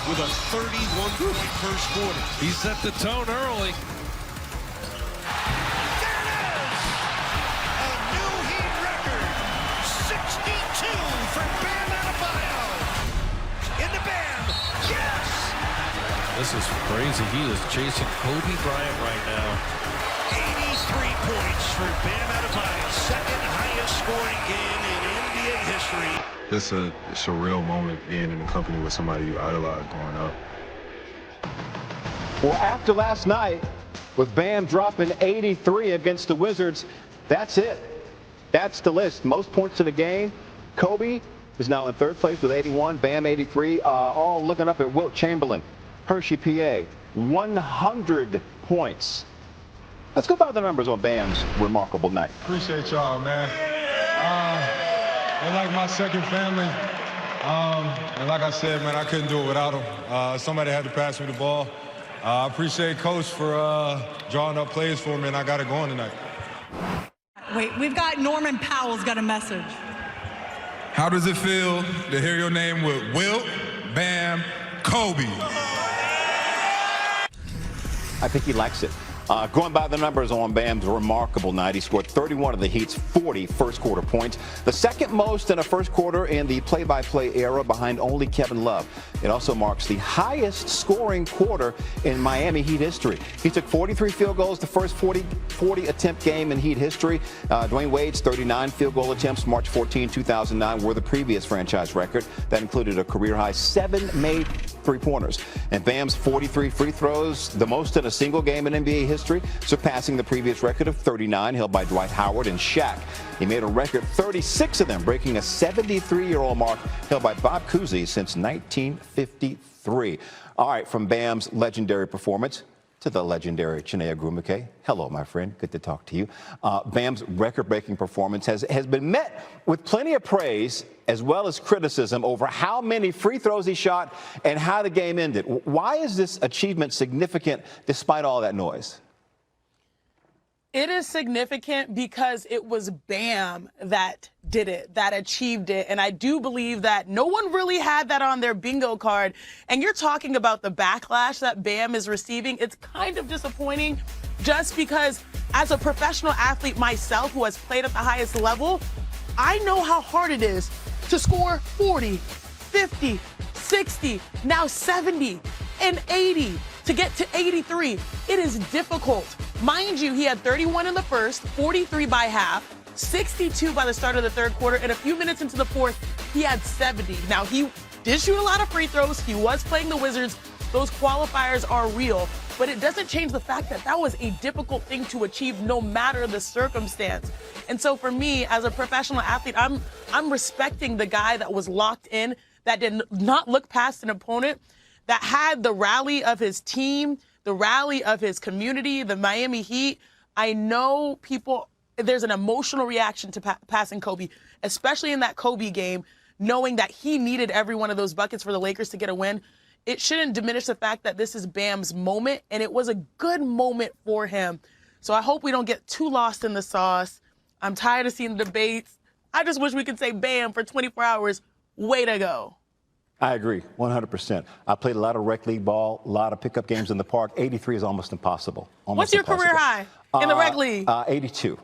with a 31-point first quarter. He set the tone early. There it is! A new Heat record. 62 for Bam Adebayo. Into Bam. Yes! This is crazy. He is chasing Kobe Bryant right now. 83 points for Bam Adebayo. Second highest scoring game in NBA history. It's a surreal moment being in a company with somebody you idolize growing up. Well, after last night, with Bam dropping 83 against the Wizards, that's it. That's the list. Most points in the game. Kobe is now in third place with 81. Bam 83. All looking up at Wilt Chamberlain, Hershey, PA, 100 points. Let's go by the numbers on Bam's remarkable night. Appreciate y'all, man. They're like my second family. And like I said, man, I couldn't do it without them. Somebody had to pass me the ball. I appreciate Coach for drawing up plays for me, and I got it going tonight. Wait, we've got Norman Powell's got a message. How does it feel to hear your name with Wilt, Bam, Kobe? I think he likes it. Going by the numbers on Bam's remarkable night, he scored 31 of the Heat's 40 first-quarter points, the second most in a first quarter in the play-by-play era, behind only Kevin Love. It also marks the highest scoring quarter in Miami Heat history. He took 43 field goals, the first 40 attempt game in Heat history. Dwayne Wade's 39 field goal attempts March 14, 2009 were the previous franchise record. That included a career-high 7 made three-pointers. And Bam's 43 free throws, the most in a single game in NBA history, surpassing the previous record of 39 held by Dwight Howard and Shaq. He made a record 36 of them, breaking a 73-year-old mark held by Bob Cousy since 1953. All right, from Bam's legendary performance to the legendary Chiney Ogwumike. Hello, my friend. Good to talk to you. Bam's record-breaking performance has been met with plenty of praise as well as criticism over how many free throws he shot and how the game ended. Why is this achievement significant despite all that noise? It is significant because it was Bam that did it, that achieved it. And I do believe that no one really had that on their bingo card. And you're talking about the backlash that Bam is receiving. It's kind of disappointing just because as a professional athlete myself who has played at the highest level, I know how hard it is to score 40, 50, 60, now 70 and 80 to get to 83. It is difficult. Mind you, he had 31 in the first, 43 by half, 62 by the start of the third quarter, and a few minutes into the fourth, he had 70. Now, he did shoot a lot of free throws. He was playing the Wizards. Those qualifiers are real, but it doesn't change the fact that that was a difficult thing to achieve no matter the circumstance. And so for me, as a professional athlete, I'm respecting the guy that was locked in, that did not look past an opponent, that had the rally of his team, the rally of his community, the Miami Heat. I know there's an emotional reaction to passing Kobe, especially in that Kobe game, knowing that he needed every one of those buckets for the Lakers to get a win. It shouldn't diminish the fact that this is Bam's moment, and it was a good moment for him. So I hope we don't get too lost in the sauce. I'm tired of seeing the debates. I just wish we could say Bam for 24 hours. Way to go. I agree, 100%. I played a lot of rec league ball, a lot of pickup games in the park. 83 is almost impossible. What's your career high in the rec league? 82.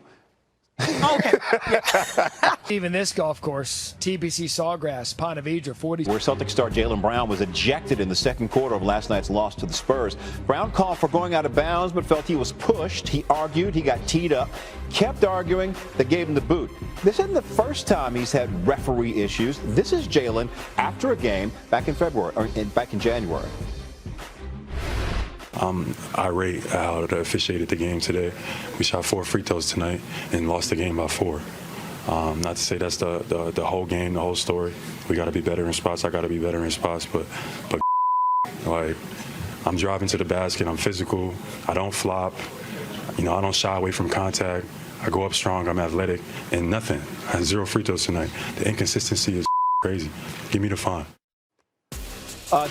Okay. Yeah. Even this golf course, TPC Sawgrass, Ponte Vedra, 40. Where Celtic star Jaylen Brown was ejected in the second quarter of last night's loss to the Spurs. Brown called for going out of bounds, but felt he was pushed. He argued, he got teed up, kept arguing. They gave him the boot. This isn't the first time he's had referee issues. This is Jaylen after a game back in January. I'm irate how they officiated the game today. We shot 4 free throws tonight and lost the game by 4. Not to say that's the whole game, the whole story. We got to be better in spots. I got to be better in spots. But like, I'm driving to the basket. I'm physical. I don't flop. I don't shy away from contact. I go up strong. I'm athletic. And nothing. I had 0 free throws tonight. The inconsistency is crazy. Give me the fine.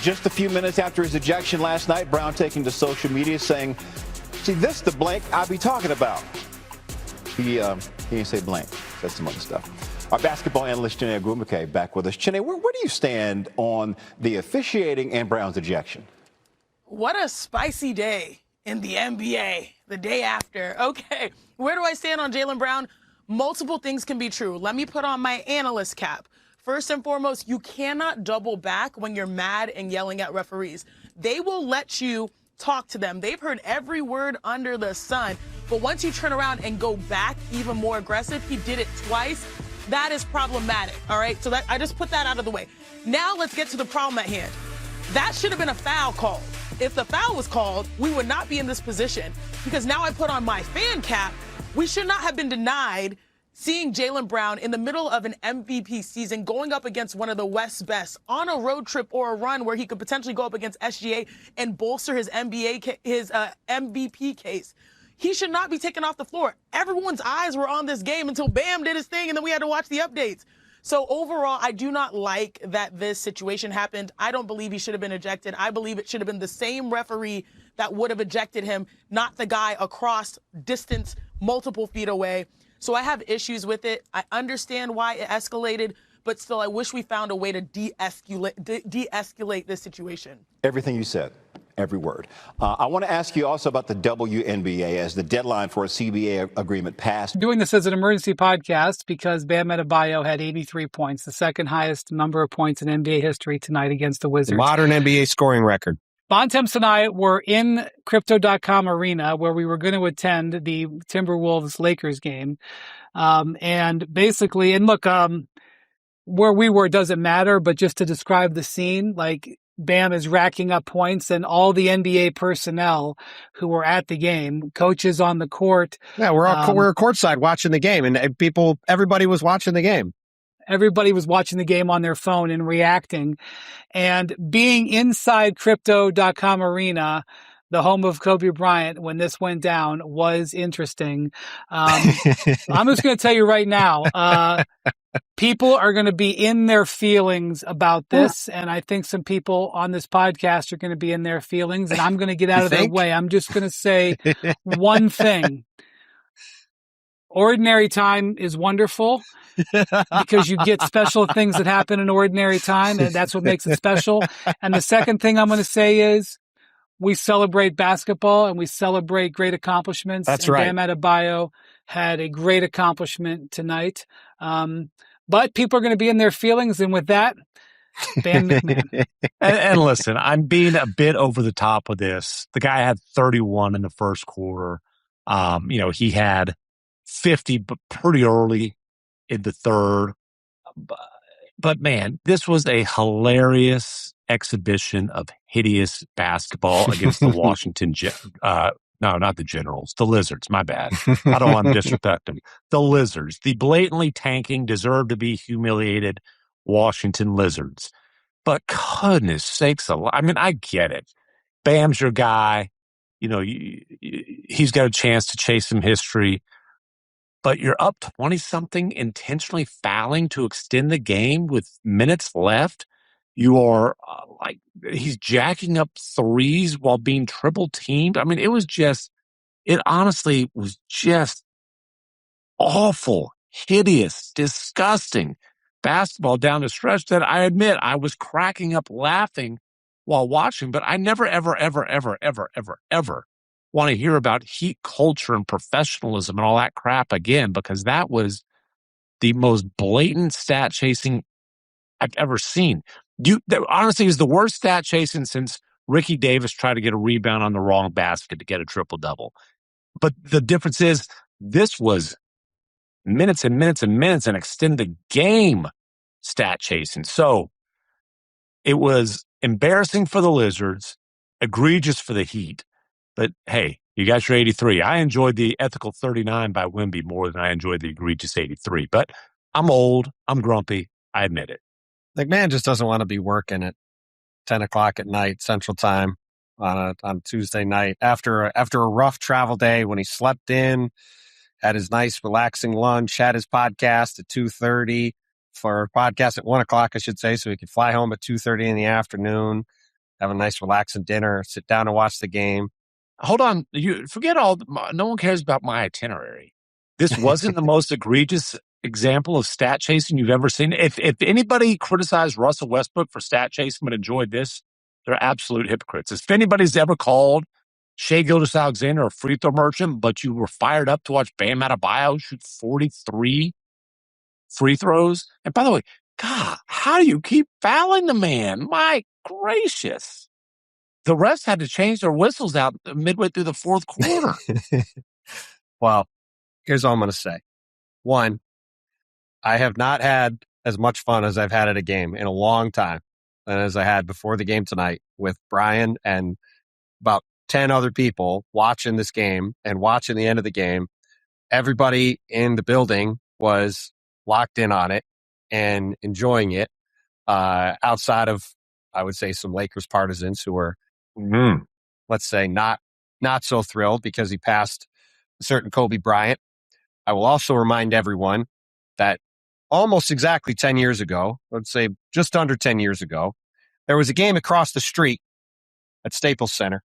Just a few minutes after his ejection last night, Brown taking to social media saying, "See, this the blank I be talking about." He didn't say blank. Said some other stuff. Our basketball analyst, Chiney Ogwumike, back with us. Chiney, where do you stand on the officiating and Brown's ejection? What a spicy day in the NBA the day after. Okay, where do I stand on Jaylen Brown? Multiple things can be true. Let me put on my analyst cap. First and foremost, you cannot double back when you're mad and yelling at referees. They will let you talk to them. They've heard every word under the sun. But once you turn around and go back even more aggressive, he did it twice. That is problematic, all right? So I just put that out of the way. Now let's get to the problem at hand. That should have been a foul called. If the foul was called, we would not be in this position, because now I put on my fan cap. We should not have been denied seeing Jaylen Brown in the middle of an MVP season going up against one of the West's best on a road trip or a run where he could potentially go up against SGA and bolster his MVP case. He should not be taken off the floor. Everyone's eyes were on this game until Bam did his thing, and then we had to watch the updates. So overall, I do not like that this situation happened. I don't believe he should have been ejected. I believe it should have been the same referee that would have ejected him, not the guy across distance multiple feet away. So I have issues with it. I understand why it escalated, but still I wish we found a way to de-escalate this situation. Everything you said. Every word. I want to ask you also about the WNBA as the deadline for a CBA agreement passed. Doing this as an emergency podcast because Bam Adebayo had 83 points, the second highest number of points in NBA history tonight against the Wizards. Modern NBA scoring record. Bontemps and I were in Crypto.com Arena where we were going to attend the Timberwolves-Lakers game. And basically, and look, where we were doesn't matter, but just to describe the scene, like, Bam is racking up points, and all the NBA personnel who were at the game, coaches on the court. Yeah, we're courtside watching the game, and everybody was watching the game. Everybody was watching the game on their phone and reacting. And being inside Crypto.com Arena, the home of Kobe Bryant, when this went down, was interesting. I'm just going to tell you right now, people are going to be in their feelings about this, and I think some people on this podcast are going to be in their feelings, and I'm going to get out of their way. I'm just going to say one thing. Ordinary time is wonderful because you get special things that happen in ordinary time, and that's what makes it special. And the second thing I'm going to say is we celebrate basketball and we celebrate great accomplishments. That's right. Bam Adebayo had a great accomplishment tonight. But people are going to be in their feelings, and with that, Bam McMahon. and listen, I'm being a bit over the top with this. The guy had 31 in the first quarter. He had 50 but pretty early in the third. But man, this was a hilarious exhibition of hideous basketball against the Washington no, not the Generals. The Lizards, my bad. I don't want to disrespect them. The Lizards, the blatantly tanking, deserve to be humiliated Washington Lizards. But goodness sakes, I mean, I get it. Bam's your guy. He's got a chance to chase some history. But you're up 20-something, intentionally fouling to extend the game with minutes left. You are he's jacking up threes while being triple teamed. I mean, it honestly was just awful, hideous, disgusting basketball down the stretch that I admit I was cracking up laughing while watching, but I never, ever, ever, ever, ever, ever, ever want to hear about heat culture and professionalism and all that crap again, because that was the most blatant stat chasing I've ever seen. That honestly is the worst stat chasing since Ricky Davis tried to get a rebound on the wrong basket to get a triple-double. But the difference is this was minutes and minutes and minutes and extended game stat chasing. So it was embarrassing for the Lizards, egregious for the Heat. But hey, you got your 83. I enjoyed the ethical 39 by Wemby more than I enjoyed the egregious 83. But I'm old. I'm grumpy. I admit it. McMahon just doesn't want to be working at 10 o'clock at night Central Time on Tuesday night after a rough travel day when he slept in, had his nice relaxing lunch, had his podcast at 2:30 for a podcast at 1 o'clock, I should say, so he could fly home at 2:30 in the afternoon, have a nice relaxing dinner, sit down and watch the game. Hold on. You forget no one cares about my itinerary. This wasn't the most egregious example of stat chasing you've ever seen. If anybody criticized Russell Westbrook for stat chasing but enjoyed this, they're absolute hypocrites. If anybody's ever called Shai Gilgeous-Alexander a free throw merchant, but you were fired up to watch Bam Adebayo shoot 43 free throws. And by the way, God, how do you keep fouling the man? My gracious. The refs had to change their whistles out midway through the fourth quarter. Well, here's all I'm going to say. One, I have not had as much fun as I've had at a game in a long time than as I had before the game tonight with Brian and about 10 other people watching this game and watching the end of the game. Everybody in the building was locked in on it and enjoying it, outside of, I would say, some Lakers partisans who were, let's say, not so thrilled because he passed a certain Kobe Bryant. I will also remind everyone that almost exactly 10 years ago, let's say just under 10 years ago, there was a game across the street at Staples Center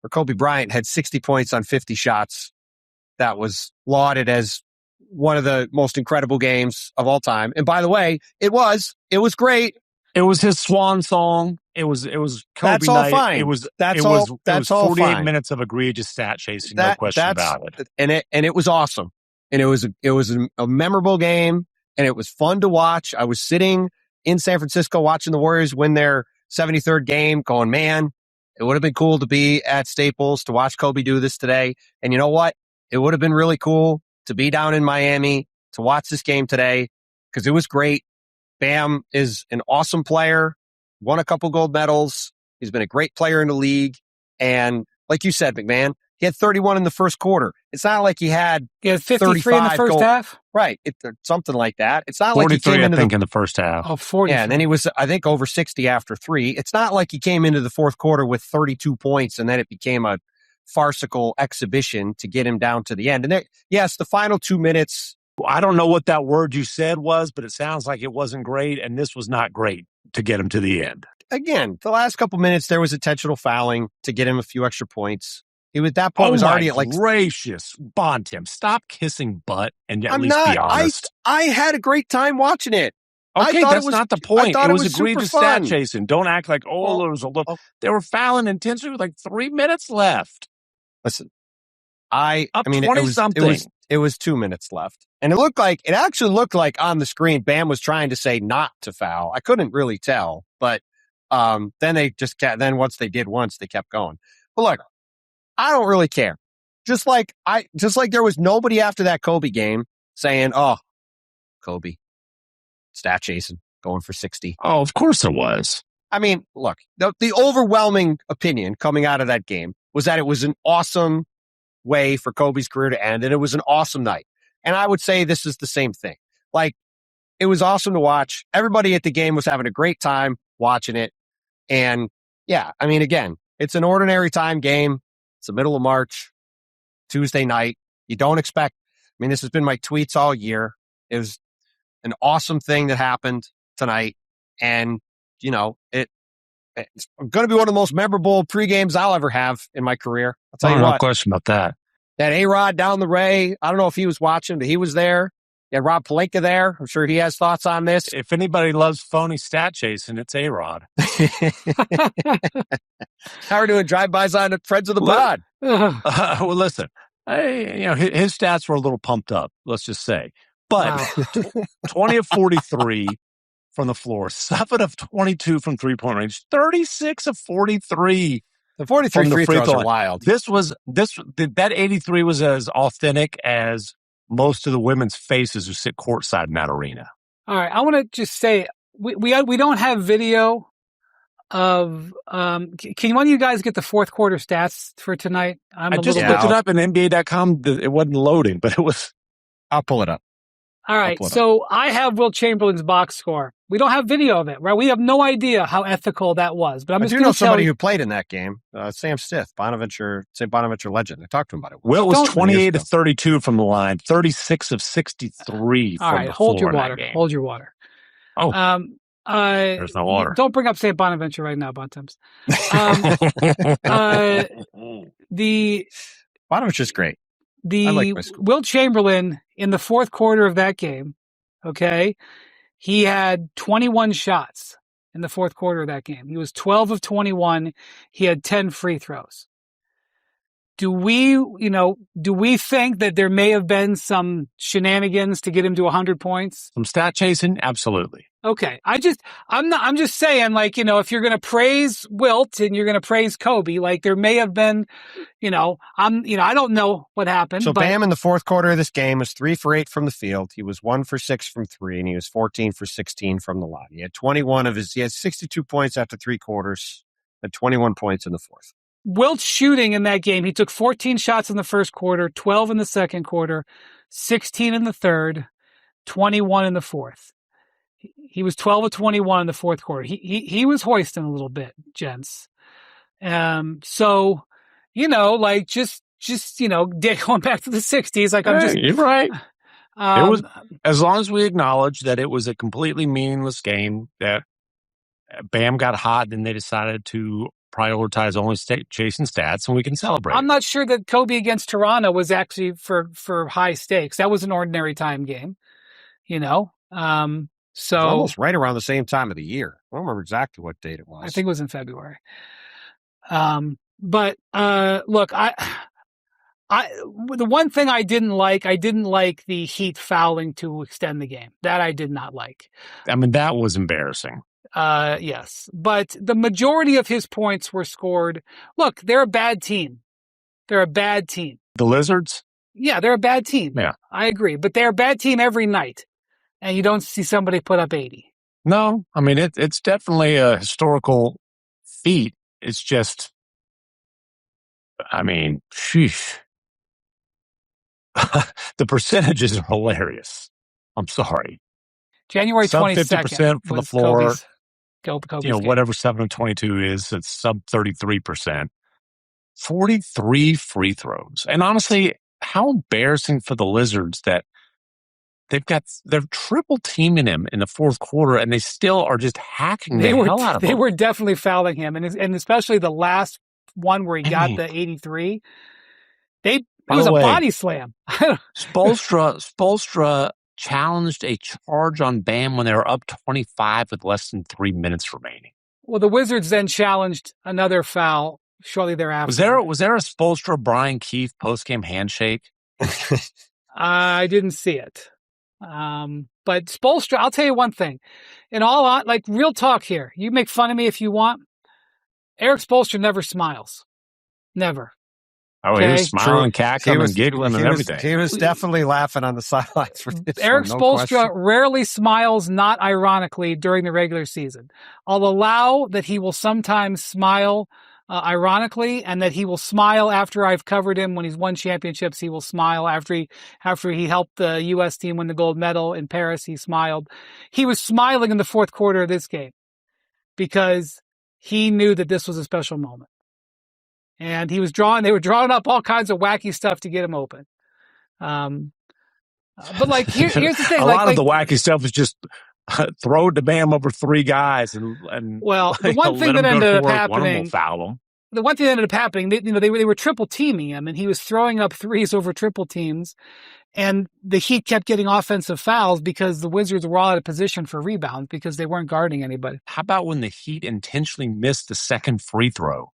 where Kobe Bryant had 60 points on 50 shots. That was lauded as one of the most incredible games of all time. And by the way, it was great. It was his swan song. It was Kobe That's all night. fine. It was 48 fine. minutes of egregious stat chasing, no question about it. And it was awesome. And it was a memorable game, and it was fun to watch. I was sitting in San Francisco watching the Warriors win their 73rd game, going, man, it would have been cool to be at Staples to watch Kobe do this today. And you know what? It would have been really cool to be down in Miami to watch this game today because it was great. Bam is an awesome player, won a couple gold medals. He's been a great player in the league. And like you said, McMahon, he had 31 in the first quarter. It's not like he had 53 in the first half? Right. Something like that. It's not like he came into in the first half. Oh, 40. Yeah, and then he was, I think, over 60 after 3. It's not like he came into the fourth quarter with 32 points and then it became a farcical exhibition to get him down to the end. And yes, the final 2 minutes. I don't know what that word you said was, but it sounds like it wasn't great, and this was not great to get him to the end. Again, the last couple minutes, there was intentional fouling to get him a few extra points. He was, at that point, was already at like... gracious. Bontemps, stop kissing butt and at I'm least not, be honest. I had a great time watching it. Okay, that's not the point. It was super egregious stat chasing. Don't act like, there was a little... They were fouling intensely with like 3 minutes left. Listen, I mean, something. It was 2 minutes left. And it actually looked like on the screen, Bam was trying to say not to foul. I couldn't really tell, but then they just kept, then once they kept going. But look, I don't really care. Just like there was nobody after that Kobe game saying, oh, Kobe, stat chasing, going for 60. Oh, of course there was. I mean, look, the overwhelming opinion coming out of that game was that it was an awesome way for Kobe's career to end, and it was an awesome night. And I would say this is the same thing. Like, it was awesome to watch. Everybody at the game was having a great time watching it. And yeah, I mean, again, it's an ordinary time game. It's the middle of March, Tuesday night. You don't expect, I mean, this has been my tweets all year. It was an awesome thing that happened tonight. And, you know, it's going to be one of the most memorable pre-games I'll ever have in my career. I'll tell you what. No question about that. That A-Rod down the Ray, I don't know if he was watching, but he was there. You had Rob Pelinka there. I'm sure he has thoughts on this. If anybody loves phony stat chasing, it's A-Rod. How are we doing drive-bys on Friends of the Pod? Well, listen, his stats were a little pumped up, let's just say. But 20 of 43 from the floor, 7 of 22 from three-point range, 36 of 43. The 43 free throws are wild. That 83 was as authentic as most of the women's faces who sit courtside in that arena. All right, I want to just say we don't have video of. Can one of you guys get the fourth quarter stats for tonight? I just looked it up in NBA.com. It wasn't loading, but it was. I'll pull it up. All right, so I have Wilt Chamberlain's box score. We don't have video of it, right? We have no idea how ethical that was. But I'm just going to know somebody who played in that game, Sam Stith, St. Bonaventure legend. I talked to him about it. Wilt was 28 of 32 from the line, 36 of 63 All from right, the floor. hold your water. In that game. Hold your water. Oh, there's no water. Don't bring up St. Bonaventure right now, Bontemps. Bonaventure's great. Wilt Chamberlain in the fourth quarter of that game Okay. He had 21 shots in the fourth quarter of that game. He was 12 of 21. He had 10 free throws. Do we think that there may have been some shenanigans to get him to 100 points? Some stat chasing? Absolutely. Okay. I'm just saying, like, if you're going to praise Wilt and you're going to praise Kobe, like there may have been, I don't know what happened. So but Bam in the fourth quarter of this game was 3 for 8 from the field. He was 1 for 6 from 3, and he was 14 for 16 from the line. He had 62 points after 3 quarters, and 21 points in the fourth. Wilt's shooting in that game, he took 14 shots in the first quarter, 12 in the second quarter, 16 in the third, 21 in the fourth. He was 12 of 21 in the fourth quarter. He was hoisting a little bit, gents. So, like just going back to the 60s, like you're right. It was, as long as we acknowledge that it was a completely meaningless game, that Bam got hot and they decided to prioritize only chasing stats, and we can celebrate. I'm not sure that Kobe against Toronto was actually for high stakes. That was an ordinary time game, So it was almost right around the same time of the year. I don't remember exactly what date it was. I think it was in February. But look, the one thing I didn't like the Heat fouling to extend the game. That I did not like. I mean, that was embarrassing. Yes, but the majority of his points were scored. Look, they're a bad team. The Lizards? Yeah, they're a bad team. Yeah, I agree, but they're a bad team every night. And you don't see somebody put up 80. No, I mean, it's definitely a historical feat. It's just, I mean, sheesh. The percentages are hilarious. I'm sorry. January 22nd. Sub 50% from the floor. Kobe's game. Whatever 7 of 22 is, it's sub 33%. 43 free throws. And honestly, how embarrassing for the Lizards that they're triple teaming him in the fourth quarter, and they still are just hacking the hell out of him. They were definitely fouling him, and especially the last one where he got the 83. It was a body slam. Spoelstra challenged a charge on Bam when they were up 25 with less than 3 minutes remaining. Well, the Wizards then challenged another foul shortly thereafter. Was there a Spoelstra Brian Keefe postgame handshake? I didn't see it. But Spoelstra, I'll tell you one thing. Real talk here. You make fun of me if you want. Eric Spoelstra never smiles. Never. Oh, okay? He was smiling, cackling, and giggling and everything. He was definitely laughing on the sidelines for this. Eric Spoelstra rarely smiles, not ironically, during the regular season. I'll allow that he will sometimes smile ironically, and that he will smile after I've covered him when he's won championships. He will smile after he helped the U.S. team win the gold medal in Paris. He smiled. He was smiling in the fourth quarter of this game because he knew that this was a special moment. And they were drawing up all kinds of wacky stuff to get him open. But here's the thing. A lot of the wacky stuff is just throw it to Bam over 3 guys and the one thing that ended up happening, one of them will foul him. The one thing that ended up happening, they were triple teaming him, and he was throwing up threes over triple teams, and the Heat kept getting offensive fouls because the Wizards were all out of position for rebounds because they weren't guarding anybody. How about when the Heat intentionally missed the second free throw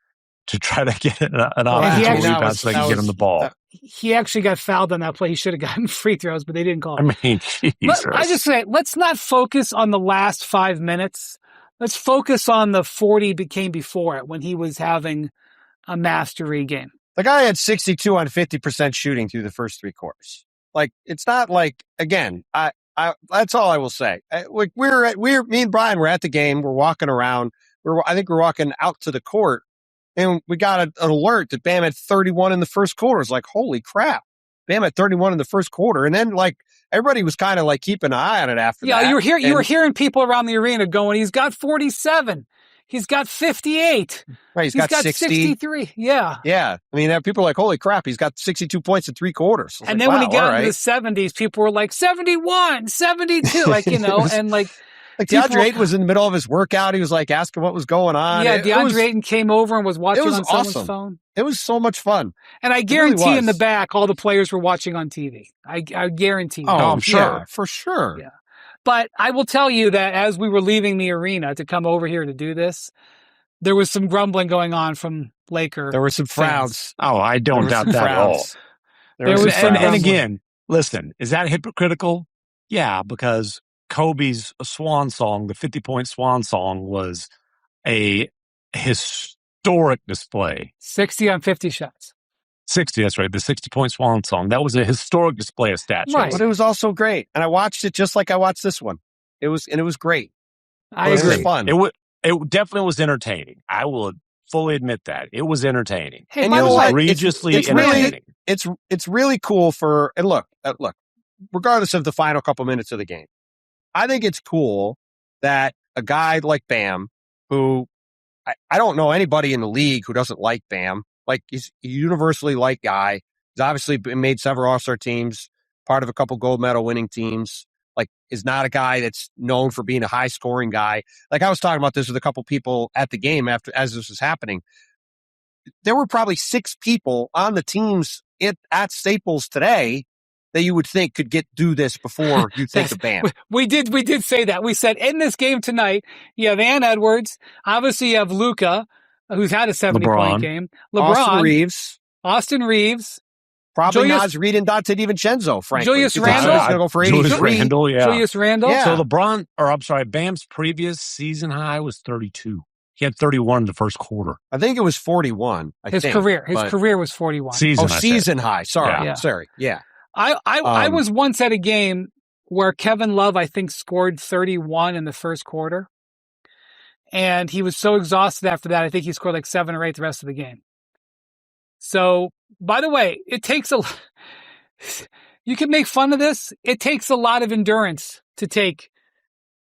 to try to get an offensive rebound so they could get him the ball? He actually got fouled on that play. He should have gotten free throws, but they didn't call it. I mean, Jesus. I just say, let's not focus on the last 5 minutes. Let's focus on the 40 came before it when he was having a mastery game. The guy had 62 on 50% shooting through the first 3 quarters. It's not again, I that's all I will say. Me and Brian were at the game. We're walking around. I think we're walking out to the court. And we got an alert that Bam had 31 in the first quarter. It's like, holy crap. Bam had 31 in the first quarter. And then everybody was kind of keeping an eye on it after that. Yeah, you were hearing people around the arena going, he's got 47. He's got 58. Right, he's got 60. 63. Yeah. Yeah. I mean, people are like, holy crap, he's got 62 points in 3 quarters. And then when he got into the 70s, people were like, 71, 72, and DeAndre Ayton was in the middle of his workout. He was asking what was going on. Yeah, DeAndre Ayton came over and was watching on someone's phone. It was so much fun. And I guarantee in the back, all the players were watching on TV. I guarantee. Oh, I'm sure. For sure. Yeah. But I will tell you that as we were leaving the arena to come over here to do this, there was some grumbling going on from Laker. There were some frowns. Oh, I don't doubt that at all. There was some and again, listen, is that hypocritical? Yeah, because Kobe's swan song, the 50-point swan song, was a historic display. 60 on 50 shots. 60, that's right. The 60-point swan song. That was a historic display of stat Right. But it was also great. And I watched it just like I watched this one. It was great. I It agree. was fun. It definitely was entertaining. I will fully admit that. It was entertaining. Hey, And by you the know way, what? Egregiously It's really, entertaining. it's really cool for, and look, regardless of the final couple minutes of the game, I think it's cool that a guy like Bam, who I don't know anybody in the league who doesn't like Bam. Like, he's a universally liked guy. He's obviously made several All-Star teams, part of a couple gold medal winning teams. Like, is not a guy that's known for being a high scoring guy. Like, I was talking about this with a couple people at the game as this was happening. There were probably 6 people on the teams at Staples today that you would think could do this before you think of Bam. We did say that. We said in this game tonight, you have Ann Edwards. Obviously, you have Luka, who's had a 70-point game. LeBron. Austin Reeves. Probably Naz Reid and Dante DiVincenzo, frankly. Julius He's Randle. going to go for 83. Julius Randle, yeah. Julius Randle. Yeah. So Bam's previous season high was 32. He had 31 in the first quarter. I think it was 41. His career was 41. Season high. Sorry. Yeah. Sorry. Yeah. I was once at a game where Kevin Love, I think, scored 31 in the first quarter. And he was so exhausted after that, I think he scored like 7 or 8 the rest of the game. So, by the way, it takes you can make fun of this. It takes a lot of endurance to take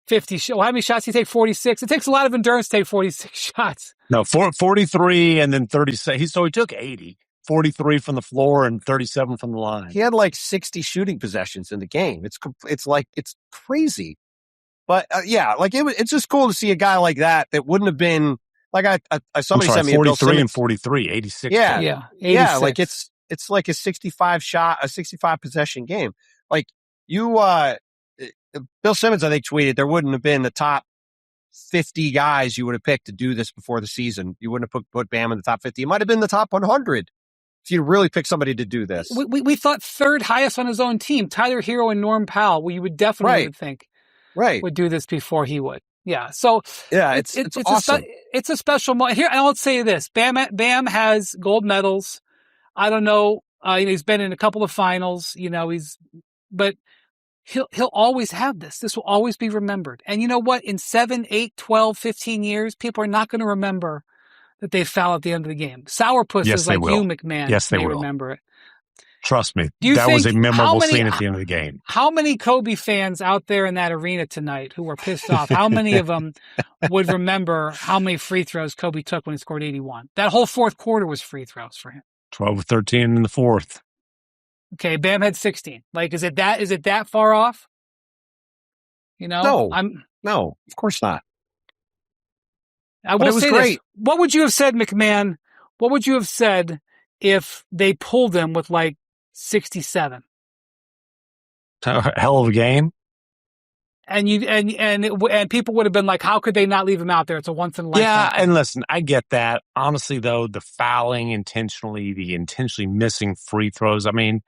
50 shots. Well, how many shots do you take? 46. It takes a lot of endurance to take 46 shots. No, 43 and then 36. So he took 80. 43 from the floor and 37 from the line. He had like 60 shooting possessions in the game. It's crazy. But it's just cool to see a guy like that wouldn't have been like somebody sent me a Bill 43 Simmons. and 43, 86. Yeah. 86. Like it's like a 65 possession game. Like Bill Simmons, I think, tweeted there wouldn't have been the top 50 guys you would have picked to do this before the season. You wouldn't have put Bam in the top 50. It might have been the top 100 if you really pick somebody to do this. We thought third highest on his own team, Tyler Hero and Norm Powell. We would definitely think would do this before he would. Yeah. So yeah, it's awesome. It's a special moment here. And I'll say this: Bam has gold medals. I don't know. He's been in a couple of finals. But he'll always have this. This will always be remembered. And you know what? In 7, 8, 12, 15 years, people are not going to remember that they foul at the end of the game. Sourpusses like you, McMahon, may remember it. Trust me. That was a memorable scene at the end of the game. How many Kobe fans out there in that arena tonight who were pissed off, how many of them would remember how many free throws Kobe took when he scored 81? That whole fourth quarter was free throws for him. 12 or 13 in the fourth. Okay, Bam had 16. Like, is it that far off? No, of course not. I will say this. What would you have said, McMahon? What would you have said if they pulled him with like 67? A hell of a game. And people would have been like, how could they not leave him out there? It's a once in a lifetime. Yeah, and listen, I get that. Honestly, though, the fouling intentionally, the intentionally missing free throws. I mean,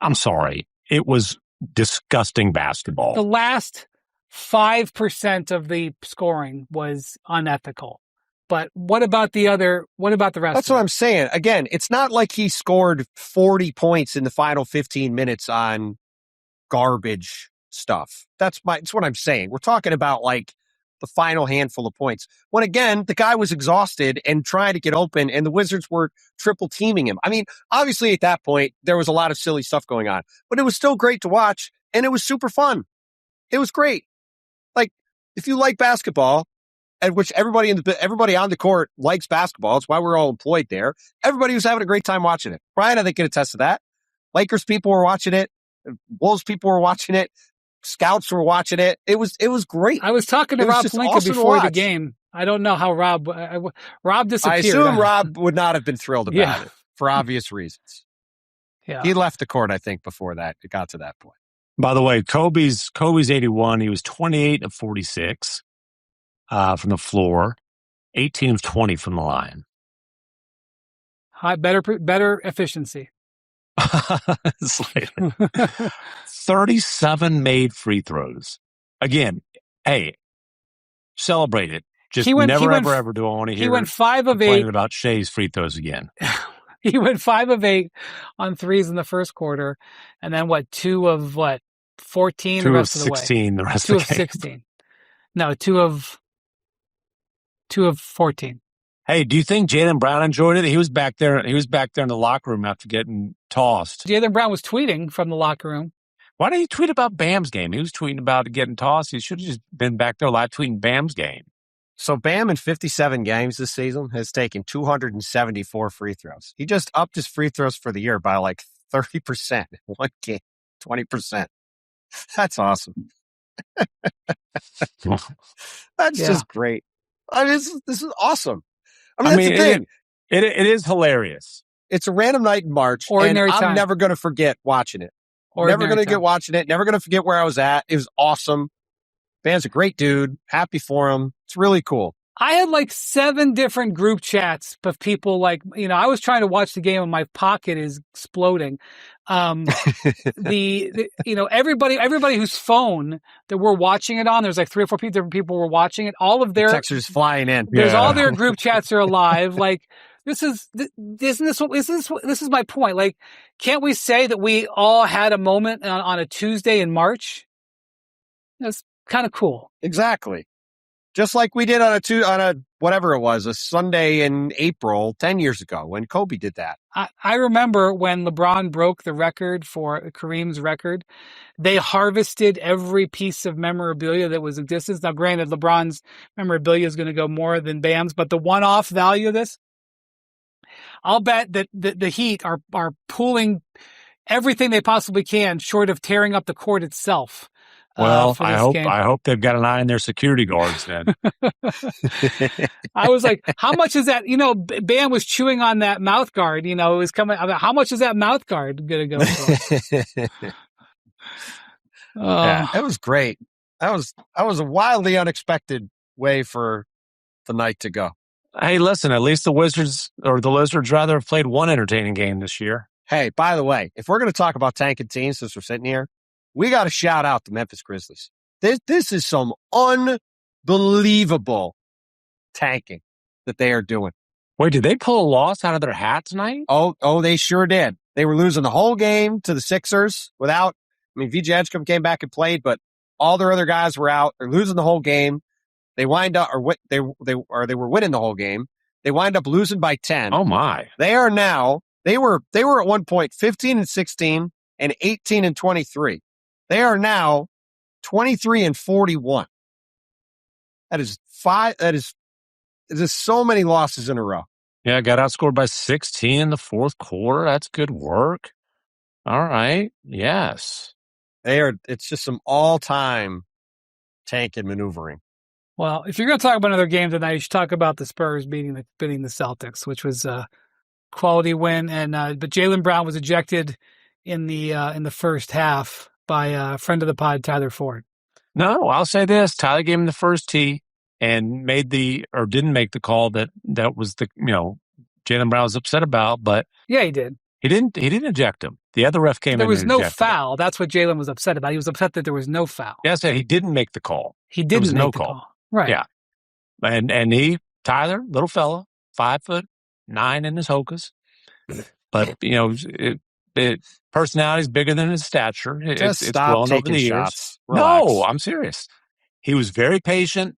I'm sorry. It was disgusting basketball. The last 5% of the scoring was unethical. But what about the rest? That's what I'm saying. Again, it's not like he scored 40 points in the final 15 minutes on garbage stuff. That's what I'm saying. We're talking about like the final handful of points. When again, the guy was exhausted and trying to get open and the Wizards were triple teaming him. I mean, obviously at that point, there was a lot of silly stuff going on, but it was still great to watch and it was super fun. It was great. Like, if you like basketball, at which everybody on the court likes basketball, it's why we're all employed there. Everybody was having a great time watching it. Brian, I think, can attest to that. Lakers people were watching it. Wolves people were watching it. Scouts were watching it. It was great. I was talking to Rob Pelinka before the game. I don't know how Rob disappeared. I assume Rob would not have been thrilled about it for obvious reasons. Yeah. He left the court, I think, before that. It got to that point. By the way, Kobe's 81. He was 28 of 46 from the floor, 18 of 20 from the line. Better efficiency. 37 made free throws. Again, hey, celebrate it. Just ever do I want to hear. He went 5 of 8 about Shea's free throws again. He went 5 of 8 on threes in the first quarter, and then 2 of 14 the rest of the way. 16 the rest 2 of the game. 16. No, 2 of 14. Hey, do you think Jaylen Brown enjoyed it? He was back there in the locker room after getting tossed. Jaylen Brown was tweeting from the locker room. Why did he tweet about Bam's game? He was tweeting about getting tossed. He should have just been back there live tweeting Bam's game. So Bam in 57 games this season has taken 274 free throws. He just upped his free throws for the year by 30% in one game, 20%. That's awesome. That's just great. This is awesome. That's the thing. It is hilarious. It's a random night in March, and I'm never going to forget watching it. Never going to get watching it. Never going to forget where I was at. It was awesome. Van's a great dude. Happy for him. It's really cool. I had 7 different group chats of people I was trying to watch the game and my pocket is exploding. Everybody whose phone that we're watching it on, there's 3 or 4 different people were watching it. All of their texters flying in. There's all their group chats are alive. This is my point. Can't we say that we all had a moment on a Tuesday in March? That's kind of cool. Exactly. Just like we did on a whatever it was, a Sunday in April 10 years ago when Kobe did that. I remember when LeBron broke the record for Kareem's record, they harvested every piece of memorabilia that was in existence. Now, granted, LeBron's memorabilia is going to go more than Bam's, but the one-off value of this, I'll bet that the Heat are pulling everything they possibly can short of tearing up the court itself. Well, I hope they've got an eye on their security guards then. I was like, how much is that? Bam was chewing on that mouth guard. It was coming. How much is that mouth guard going to go for? Yeah, it was great. That was a wildly unexpected way for the night to go. Hey, listen, at least the Lizards rather have played one entertaining game this year. Hey, by the way, if we're going to talk about tanking teams since we're sitting here, we got to shout out the Memphis Grizzlies. This is some unbelievable tanking that they are doing. Wait, did they pull a loss out of their hat tonight? Oh, they sure did. They were losing the whole game to the Sixers VJ Edgecombe came back and played, but all their other guys were out. They're losing the whole game. They wind up, they were winning the whole game. They wind up losing by 10. Oh my! They are now. They were at one point 15-16 and 18-23. They are now 23-41. That is so many losses in a row. Yeah, got outscored by 16 in the fourth quarter. That's good work. All right. Yes. It's just some all-time tank and maneuvering. Well, if you're going to talk about another game tonight, you should talk about the Spurs beating the Celtics, which was a quality win. But Jaylen Brown was ejected in the first half by a friend of the pod, Tyler Ford. No, I'll say this: Tyler gave him the first tee and didn't make the call that was Jaylen Brown was upset about. But yeah, he did. He didn't eject him. The other ref came in. There was no foul. Him. That's what Jaylen was upset about. He was upset that there was no foul. Yeah, I said he didn't make the call. He didn't make the call. Right. Yeah. And Tyler, little fella, 5'9" in his hokas, but personality's bigger than his stature. It's grown over the years. No, I'm serious. He was very patient,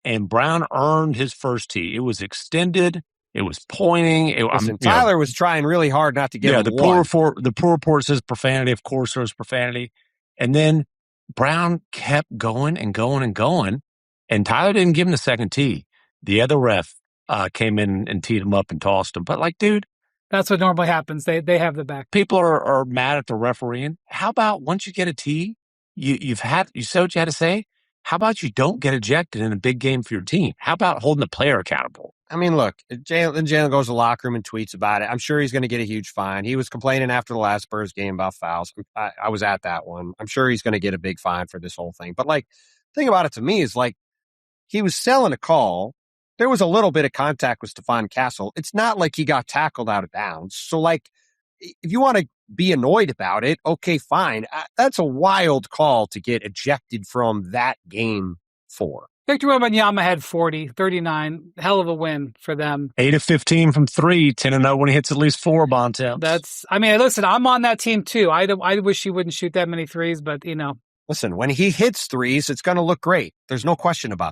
and Brown earned his first tee. It was extended. It was pointing. Tyler was trying really hard not to get him the pool report says profanity. Of course, there was profanity. And then Brown kept going and going and going, and Tyler didn't give him the second tee. The other ref came in and teed him up and tossed him. But dude, that's what normally happens. They have the back. People are mad at the refereeing. How about once you get a tee, you said what you had to say. How about you don't get ejected in a big game for your team? How about holding the player accountable? I mean, look, Jalen goes to the locker room and tweets about it. I'm sure he's going to get a huge fine. He was complaining after the last Spurs game about fouls. I was at that one. I'm sure he's going to get a big fine for this whole thing. But, like, the thing about it to me is, like, he was selling a call. There was a little bit of contact with Stephon Castle. It's not like he got tackled out of bounds. So, like, if you want to be annoyed about it, okay, fine. That's a wild call to get ejected from that game for. Victor Wembanyama had 40, 39. Hell of a win for them. 8 of 15 from 3, 10-0 when he hits at least 4 Bontemps. Listen, I'm on that team too. I wish he wouldn't shoot that many threes, but, Listen, when he hits threes, it's going to look great. There's no question about